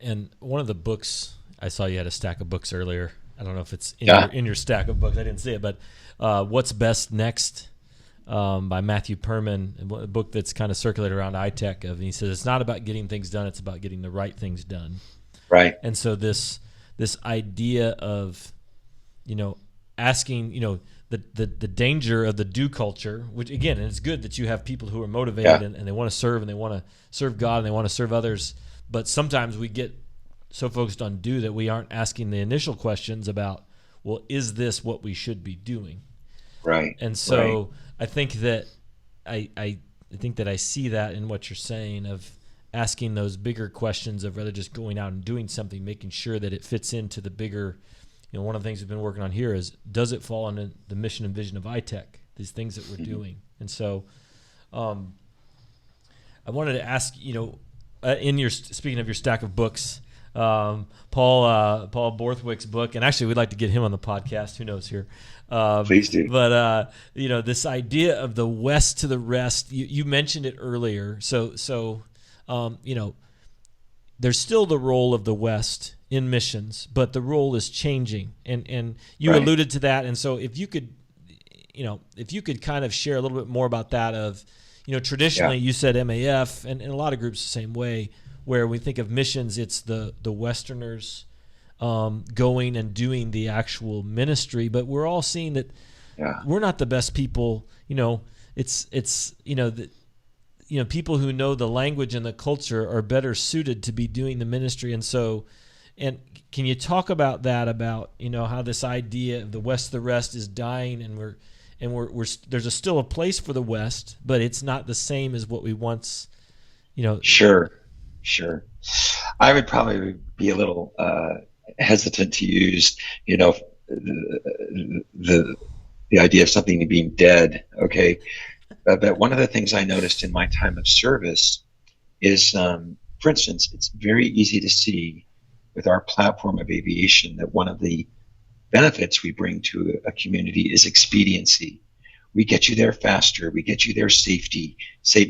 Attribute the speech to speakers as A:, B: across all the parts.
A: And one of the books I saw, you had a stack of books earlier. I don't know if it's
B: Yeah.
A: in your stack of books. I didn't see it, but "What's Best Next" by Matthew Perman, a book that's kind of circulated around iTech. And he says it's not about getting things done; it's about getting the right things done.
B: Right.
A: And so this idea of, asking, the danger of the do culture, which again, and it's good that you have people who are motivated
B: Yeah.
A: and they want to serve and they want to serve God and they want to serve others. But sometimes we get so focused on do that we aren't asking the initial questions about, well, is this what we should be doing?
B: Right.
A: And
B: Right.
A: so I think that I think that I see that in what you're saying of asking those bigger questions of rather just going out and doing something, making sure that it fits into the bigger. One of the things we've been working on here is, does it fall under the mission and vision of iTech? These things that we're
B: Mhm.
A: doing, and so I wanted to ask, in your speaking of your stack of books, Paul Borthwick's book, and actually we'd like to get him on the podcast. Who knows here?
B: Please do.
A: But this idea of the West to the rest, you mentioned it earlier. So there's still the role of the West in missions, but the role is changing, and you
B: Right.
A: alluded to that. And so if you could kind of share a little bit more about that of,
B: Yeah.
A: traditionally you said MAF, and a lot of groups the same way, where we think of missions, it's the Westerners going and doing the actual ministry, but we're all seeing that
B: Yeah.
A: we're not the best people. It's people who know the language and the culture are better suited to be doing the ministry. And so, and can you talk about that, about how this idea of the West to the rest is dying, and we're there's still a place for the West, but it's not the same as what we once, you know.
B: Sure. Sure. I would probably be a little hesitant to use, the the idea of something being dead. Okay, but one of the things I noticed in my time of service is, for instance, it's very easy to see with our platform of aviation that one of the benefits we bring to a community is expediency. We get you there faster. We get you there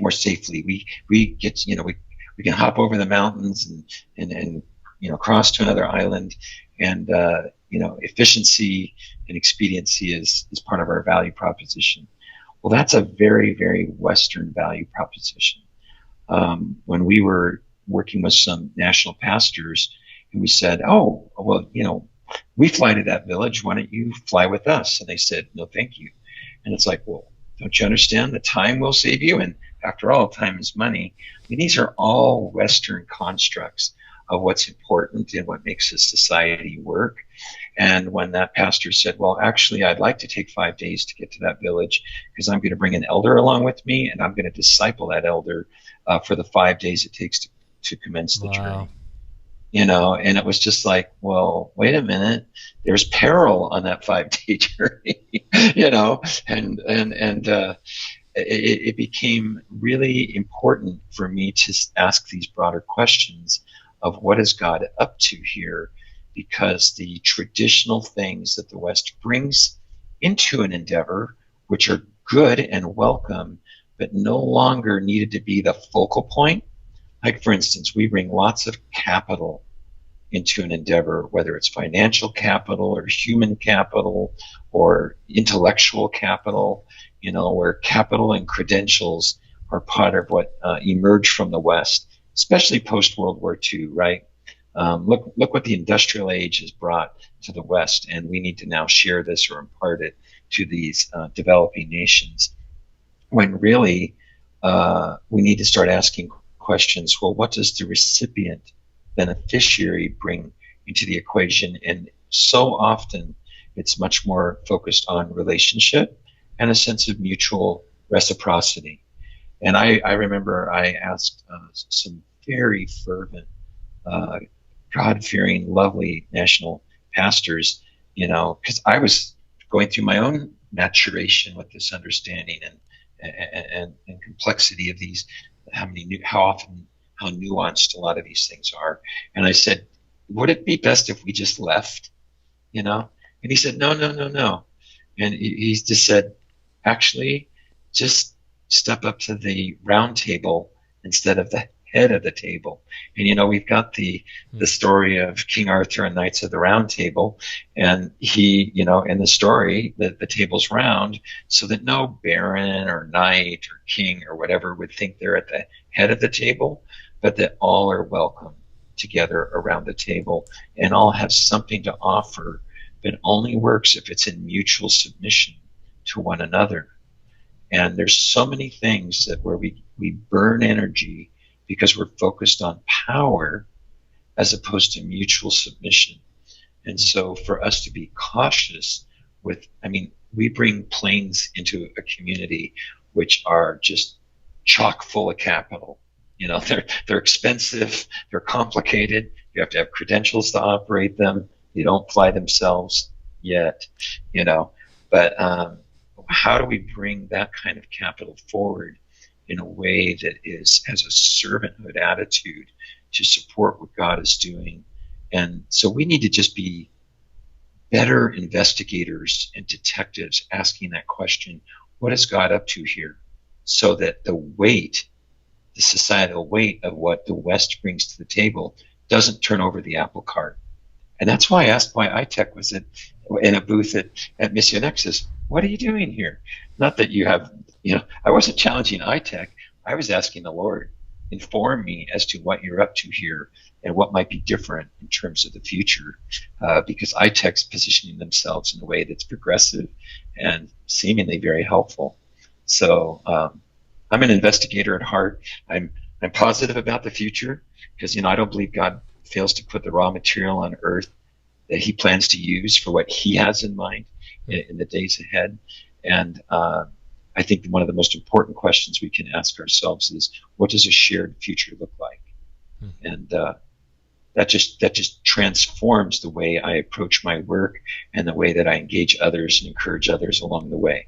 B: more safely. We get we can hop over the mountains and cross to another island, and efficiency and expediency is part of our value proposition. Well, that's a very, very Western value proposition. When we were working with some national pastors, and we said, "Oh, well, we fly to that village. Why don't you fly with us?" And they said, "No, thank you." And it's like, well, don't you understand? The time will save you. And after all, time is money. I mean, these are all Western constructs of what's important and what makes a society work. And when that pastor said, well, actually, I'd like to take 5 days to get to that village because I'm going to bring an elder along with me and I'm going to disciple that elder for the 5 days it takes to commence the
A: Wow.
B: journey. And it was just like, well, wait a minute, there's peril on that 5 day journey, and it became really important for me to ask these broader questions of what is God up to here, because the traditional things that the West brings into an endeavor, which are good and welcome, but no longer needed to be the focal point. Like, for instance, we bring lots of capital into an endeavor, whether it's financial capital or human capital or intellectual capital, where capital and credentials are part of what emerged from the West, especially post World War II, right? Look what the industrial age has brought to the West, and we need to now share this or impart it to these developing nations. When really we need to start asking questions. Well, what does the recipient beneficiary bring into the equation? And so often it's much more focused on relationship and a sense of mutual reciprocity. And I remember I asked some very fervent, uh, God fearing, lovely national pastors, because I was going through my own maturation with this understanding and complexity of these, how often, how nuanced a lot of these things are. And I said, would it be best if we just left, you know? And he said, no, no, no, no. And he just said, actually, just step up to the round table instead of the head of the table. And we've got the story of King Arthur and Knights of the Round Table, and he, in the story, the table's round so that no baron or knight or king or whatever would think they're at the head of the table, but that all are welcome together around the table and all have something to offer, but only works if it's in mutual submission to one another. And there's so many things that where we burn energy because we're focused on power as opposed to mutual submission. And so for us to be cautious we bring planes into a community which are just chock full of capital. They're expensive, they're complicated. You have to have credentials to operate them. They don't fly themselves yet, But how do we bring that kind of capital forward in a way that has a servanthood attitude to support what God is doing? And so we need to just be better investigators and detectives asking that question, what is God up to here? So that the societal weight of what the West brings to the table doesn't turn over the apple cart. And that's why I asked why iTech was in a booth at Mission Nexus. What are you doing here? Not that you have, I wasn't challenging iTech. I was asking the Lord, inform me as to what you're up to here and what might be different in terms of the future, because iTech's positioning themselves in a way that's progressive and seemingly very helpful. So I'm an investigator at heart. I'm positive about the future because I don't believe God fails to put the raw material on earth that he plans to use for what he has in mind in the days ahead. And I think one of the most important questions we can ask ourselves is, what does a shared future look like? And that just transforms the way I approach my work and the way that I engage others and encourage others along the way.